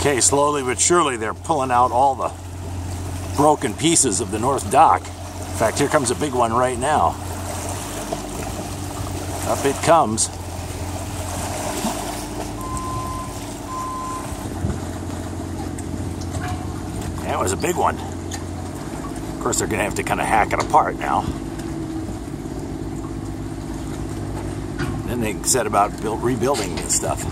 Okay, slowly but surely they're pulling out all the broken pieces of the north dock. In fact, here comes a big one right now. Up it comes. That was a big one. Of course, they're going to have to kind of hack it apart now. Then they set about rebuilding and stuff.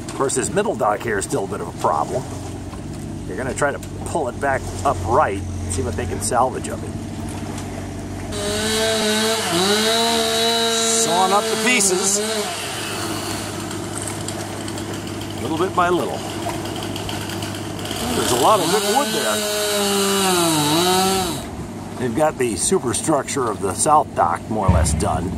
Of course, this middle dock here is still a bit of a problem. They're going to try to pull it back upright, see what they can salvage of it. Sawing up the pieces, little bit by little. There's a lot of good wood there. They've got the superstructure of the south dock more or less done.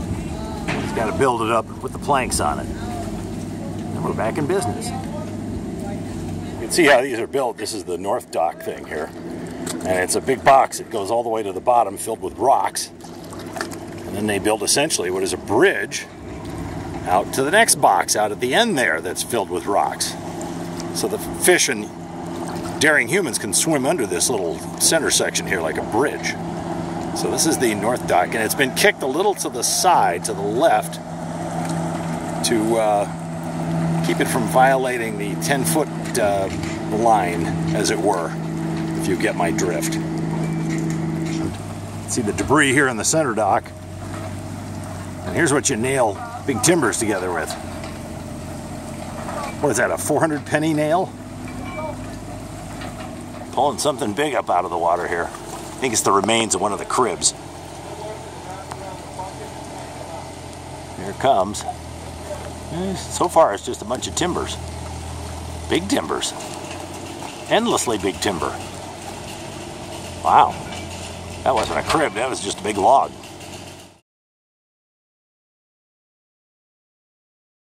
Just got to build it up and put the planks on it. And we're back in business. You can see how these are built. This is the north dock thing here. And it's a big box. It goes all the way to the bottom, filled with rocks. And then they build essentially what is a bridge out to the next box out at the end there that's filled with rocks. So the fish and daring humans can swim under this little center section here like a bridge. So this is the north dock, and it's been kicked a little to the side, to the left, to keep it from violating the 10-foot line, as it were, if you get my drift. See the debris here in the center dock. And here's what you nail big timbers together with. What is that, a 400 penny nail? Pulling something big up out of the water here. I think it's the remains of one of the cribs. Here it comes. So far it's just a bunch of timbers. Big timbers. Endlessly big timber. Wow. That wasn't a crib, that was just a big log.